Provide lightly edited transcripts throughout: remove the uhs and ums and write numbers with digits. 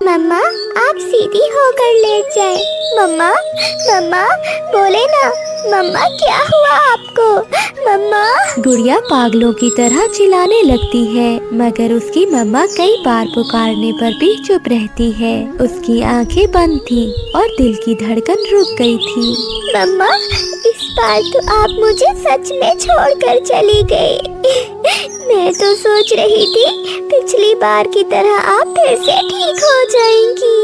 मम्मा आप सीधी होकर लेट जाए। मम्मा मम्मा बोले ना। मम्मा क्या हुआ आपको? मम्मा। गुड़िया पागलों की तरह चिल्लाने लगती है, मगर उसकी मम्मा कई बार पुकारने पर भी चुप रहती है। उसकी आंखें बंद थी और दिल की धड़कन रुक गई थी। मम्मा इस बार तो आप मुझे सच में छोड़कर चली गई। मैं तो सोच रही थी पिछली बार की तरह आप फिर से ठीक हो जाएंगी।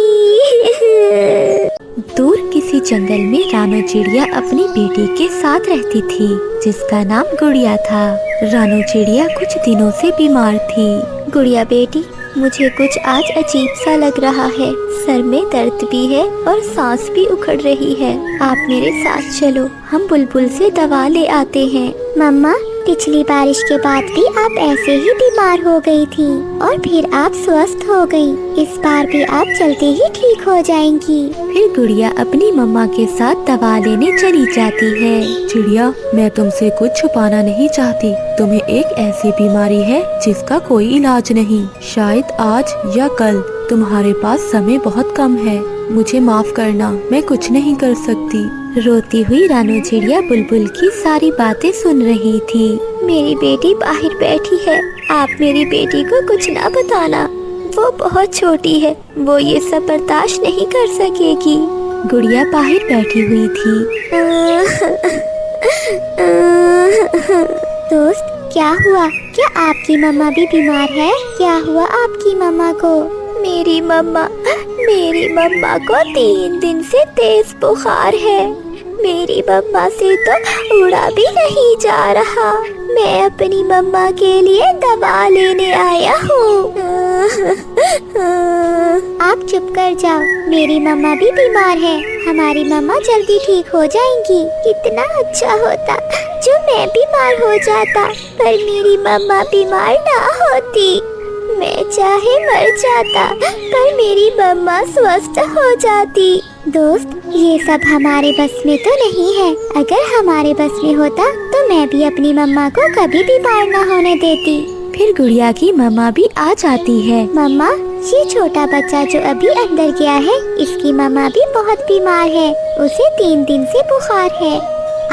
दूर किसी जंगल में रानो चिड़िया अपनी बेटी के साथ रहती थी, जिसका नाम गुड़िया था। रानो चिड़िया कुछ दिनों से बीमार थी। गुड़िया बेटी, मुझे कुछ आज अजीब सा लग रहा है। सर में दर्द भी है और सांस भी उखड़ रही है। आप मेरे साथ चलो, हम बुलबुल से दवा ले आते हैं। मम्मा पिछली बारिश के बाद भी आप ऐसे ही बीमार हो गई थी और फिर आप स्वस्थ हो गई। इस बार भी आप जल्दी ही ठीक हो जाएंगी। फिर गुड़िया अपनी मम्मा के साथ दवा लेने चली जाती है। चिड़िया, मैं तुमसे कुछ छुपाना नहीं चाहती। तुम्हें एक ऐसी बीमारी है जिसका कोई इलाज नहीं। शायद आज या कल। तुम्हारे पास समय बहुत कम है। मुझे माफ करना, मैं कुछ नहीं कर सकती। रोती हुई रानो चिड़िया बुलबुल की सारी बातें सुन रही थी। मेरी बेटी बाहर बैठी है, आप मेरी बेटी को कुछ ना बताना। वो बहुत छोटी है, वो ये सब बर्दाश्त नहीं कर सकेगी। गुड़िया बाहर बैठी हुई थी। दोस्त क्या हुआ? क्या आपकी मम्मा भी बीमार है? क्या हुआ आपकी मम्मा को? मेरी मम्मा को 3 दिन से तेज बुखार है। मेरी मम्मा से तो उड़ा भी नहीं जा रहा। मैं अपनी मम्मा के लिए दवा लेने आया हूँ। आप चुप कर जाओ, मेरी मम्मा भी बीमार है। हमारी मम्मा जल्दी ठीक हो जाएंगी। कितना अच्छा होता जो मैं बीमार हो जाता, पर मेरी मम्मा बीमार ना होती। मैं चाहे मर जाता, पर मेरी मम्मा स्वस्थ हो जाती। दोस्त, ये सब हमारे बस में तो नहीं है। अगर हमारे बस में होता तो मैं भी अपनी मम्मा को कभी बीमार ना होने देती। फिर गुड़िया की मम्मा भी आ जाती है। मम्मा, ये छोटा बच्चा जो अभी अंदर गया है, इसकी मम्मा भी बहुत बीमार है। उसे 3 दिन से बुखार है।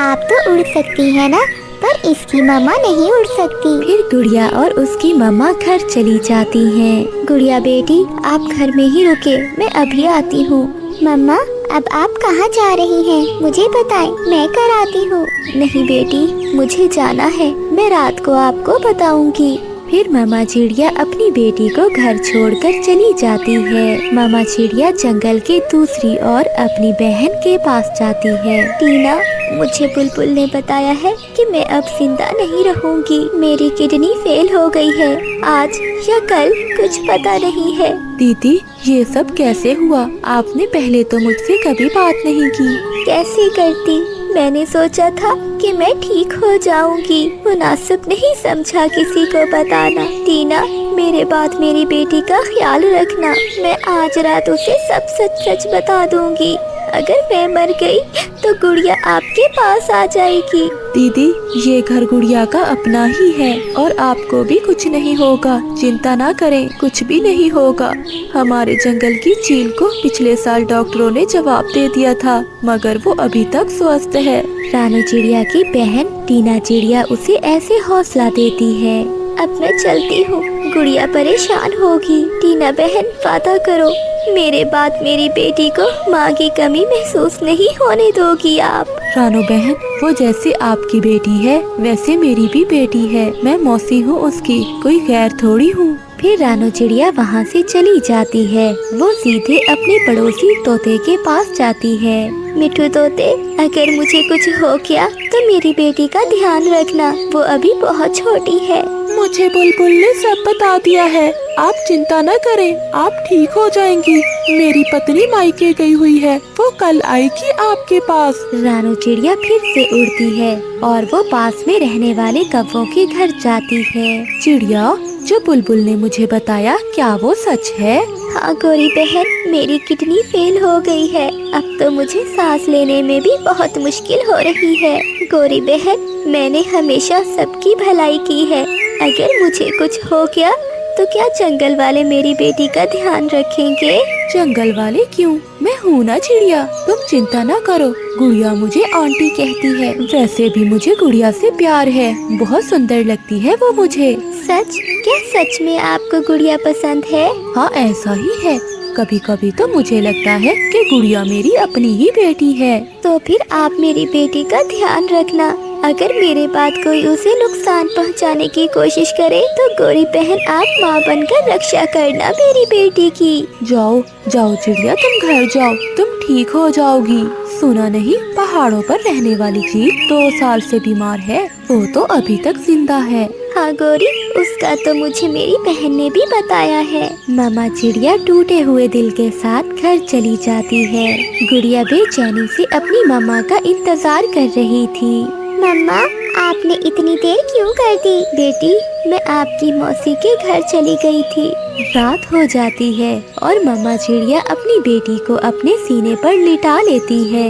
आप तो उड़ सकती है ना, पर इसकी मम्मा नहीं उड़ सकती। फिर गुड़िया और उसकी मम्मा घर चली जाती हैं। गुड़िया बेटी, आप घर में ही रुके, मैं अभी आती हूँ। मम्मा, अब आप कहाँ जा रही हैं? मुझे बताएं, मैं कर आती हूँ। नहीं बेटी, मुझे जाना है। मैं रात को आपको बताऊंगी। फिर मामा चिड़िया अपनी बेटी को घर छोड़कर चली जाती है। मामा चिड़िया जंगल के दूसरी ओर अपनी बहन के पास जाती है। टीना, मुझे बुलबुल ने बताया है कि मैं अब जिंदा नहीं रहूंगी। मेरी किडनी फेल हो गई है। आज या कल, कुछ पता नहीं है। दीदी, ये सब कैसे हुआ? आपने पहले तो मुझसे कभी बात नहीं की। कैसे करती? मैंने सोचा था कि मैं ठीक हो जाऊंगी। मुनासिब नहीं समझा किसी को बताना। टीना, मेरे बाद मेरी बेटी का ख्याल रखना। मैं आज रात उसे सब सच सच बता दूंगी। अगर मैं मर गई तो गुड़िया आपके पास आ जाएगी। दीदी, ये घर गुड़िया का अपना ही है और आपको भी कुछ नहीं होगा। चिंता ना करें, कुछ भी नहीं होगा। हमारे जंगल की चील को पिछले साल डॉक्टरों ने जवाब दे दिया था, मगर वो अभी तक स्वस्थ है। रानो चिड़िया की बहन टीना चिड़िया उसे ऐसे हौसला देती है। अब मैं चलती हूँ, गुड़िया परेशान होगी। टीना बहन, वादा करो, मेरे बाद मेरी बेटी को माँ की कमी महसूस नहीं होने दोगी आप। रानो बहन, वो जैसे आपकी बेटी है वैसे मेरी भी बेटी है। मैं मौसी हूँ उसकी, कोई गैर थोड़ी हूँ। फिर रानो चिड़िया वहाँ से चली जाती है। वो सीधे अपने पड़ोसी तोते के पास जाती है। मिठू तोते, अगर मुझे कुछ हो गया तो मेरी बेटी का ध्यान रखना। वो अभी बहुत छोटी है। मुझे बुलबुल ने सब बता दिया है। आप चिंता न करें, आप ठीक हो जाएंगी। मेरी पत्नी मायके गई हुई है, वो कल आएगी आपके पास। रानो चिड़िया फिर से उड़ती है और वो पास में रहने वाले कौवों के घर जाती है। चिड़िया, जो बुलबुल ने मुझे बताया, क्या वो सच है? हाँ गोरी बहन, मेरी किडनी फेल हो गई है। अब तो मुझे सांस लेने में भी बहुत मुश्किल हो रही है। गोरी बहन, मैंने हमेशा सबकी भलाई की है। अगर मुझे कुछ हो गया तो क्या जंगल वाले मेरी बेटी का ध्यान रखेंगे? जंगल वाले क्यों, मैं हूँ ना चिड़िया, तुम चिंता ना करो। गुड़िया मुझे आंटी कहती है। वैसे भी मुझे गुड़िया से प्यार है, बहुत सुंदर लगती है वो मुझे। सच? क्या सच में आपको गुड़िया पसंद है? हाँ ऐसा ही है, कभी कभी तो मुझे लगता है कि गुड़िया मेरी अपनी ही बेटी है। तो फिर आप मेरी बेटी का ध्यान रखना। अगर मेरे बाद कोई उसे नुकसान पहुंचाने की कोशिश करे तो गोरी बहन आप माँ बनकर रक्षा करना मेरी बेटी की। जाओ जाओ चिड़िया, तुम घर जाओ, तुम ठीक हो जाओगी। सुना नहीं, पहाड़ों पर रहने वाली चील 2 साल से बीमार है, वो तो अभी तक जिंदा है। हाँ गोरी, उसका तो मुझे मेरी बहन ने भी बताया है। मामा चिड़िया टूटे हुए दिल के साथ घर चली जाती है। गुड़िया बेचैनी से अपनी मामा का इंतजार कर रही थी। मम्मा, आपने इतनी देर क्यों कर दी? बेटी, मैं आपकी मौसी के घर चली गई थी। रात हो जाती है और मामा चिड़िया अपनी बेटी को अपने सीने पर लिटा लेती है।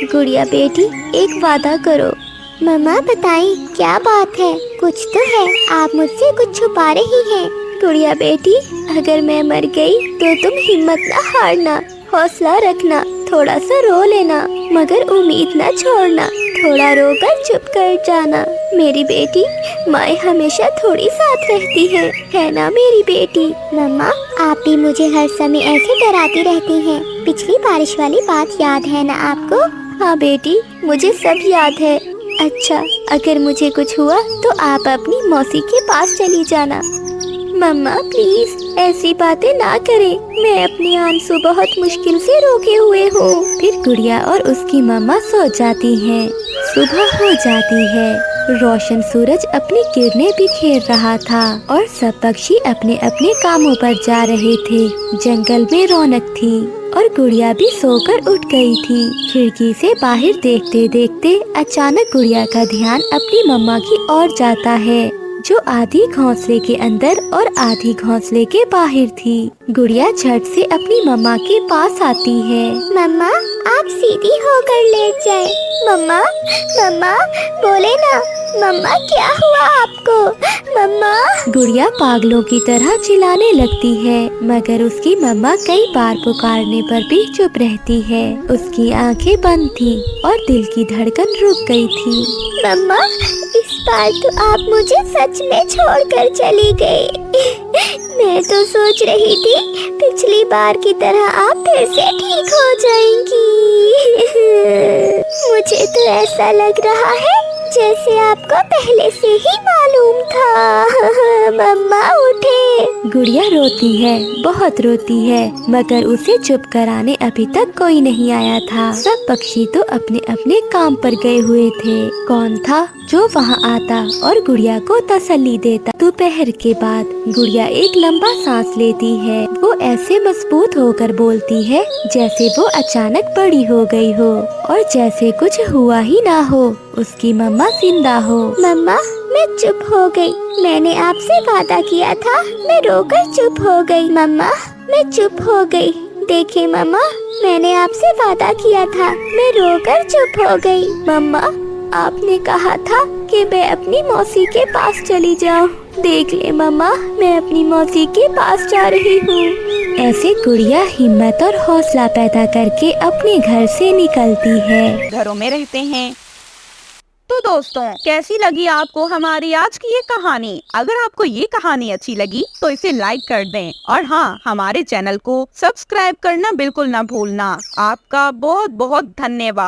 गुड़िया बेटी, एक वादा करो। मम्मा बताएं, क्या बात है? कुछ तो है, आप मुझसे कुछ छुपा रही हैं। गुड़िया बेटी, अगर मैं मर गई तो तुम हिम्मत न हारना, हौसला रखना, थोड़ा सा रो लेना, मगर उम्मीद न छोड़ना, थोड़ा रोकर चुप कर जाना। मेरी बेटी, माँ हमेशा थोड़ी साथ रहती है ना मेरी बेटी? मम्मा, आप भी मुझे हर समय ऐसे डराती रहती हैं। पिछली बारिश वाली बात याद है ना आपको? हाँ बेटी, मुझे सब याद है। अच्छा, अगर मुझे कुछ हुआ तो आप अपनी मौसी के पास चली जाना। मम्मा प्लीज ऐसी बातें ना करें, मैं अपने आंसू बहुत मुश्किल से रोके हुए हूँ। फिर गुड़िया और उसकी मम्मा सो जाती हैं। सुबह हो जाती है, रोशन सूरज अपनी किरणें बिखेर रहा था और सब पक्षी अपने अपने कामों पर जा रहे थे। जंगल में रौनक थी और गुड़िया भी सोकर उठ गई थी। खिड़की से बाहर देखते देखते अचानक गुड़िया का ध्यान अपनी मम्मा की ओर जाता है, जो आधी घोंसले के अंदर और आधी घोंसले के बाहर थी। गुड़िया झट से अपनी मम्मा के पास आती है। मम्मा, आप सीधी होकर लेट जाए। मम्मा, मम्मा बोले ना। मम्मा, क्या हुआ आपको? मम्मा। गुड़िया पागलों की तरह चिल्लाने लगती है, मगर उसकी मम्मा कई बार पुकारने पर भी चुप रहती है। उसकी आंखें बंद थी और दिल की धड़कन रुक गई थी। मम्मा, इस बार तो आप मुझे सच में छोड़कर चली गई। मैं तो सोच रही थी पिछली बार की तरह आप फिर से ठीक हो जाएंगी। मुझे तो ऐसा लग रहा है जैसे आपको पहले से ही मालूम था। मम्मा उठे। गुड़िया रोती है, बहुत रोती है, मगर उसे चुप कराने अभी तक कोई नहीं आया था। सब पक्षी तो अपने अपने काम पर गए हुए थे। कौन था जो वहाँ आता और गुड़िया को तसल्ली देता? दोपहर के बाद गुड़िया एक लंबा सांस लेती है। वो ऐसे मजबूत होकर बोलती है जैसे वो अचानक बड़ी हो गई हो और जैसे कुछ हुआ ही ना हो, उसकी मम्मा जिंदा हो। मम्मा, मैं चुप हो गई। मैंने आपसे वादा किया था, मैं रोकर चुप हो गई। मम्मा, मैं चुप हो गई। देखे मम्मा, मैंने आपसे वादा किया था, मैं रोकर चुप हो गई। मम्मा, आपने कहा था कि मैं अपनी मौसी के पास चली जाऊं। देख ले मम्मा, मैं अपनी मौसी के पास जा रही हूँ। ऐसे गुड़िया हिम्मत और हौसला पैदा करके अपने घर से निकलती है। घरों में रहते हैं। तो दोस्तों, कैसी लगी आपको हमारी आज की ये कहानी? अगर आपको ये कहानी अच्छी लगी तो इसे लाइक कर दें और हाँ, हमारे चैनल को सब्सक्राइब करना बिल्कुल ना भूलना। आपका बहुत बहुत धन्यवाद।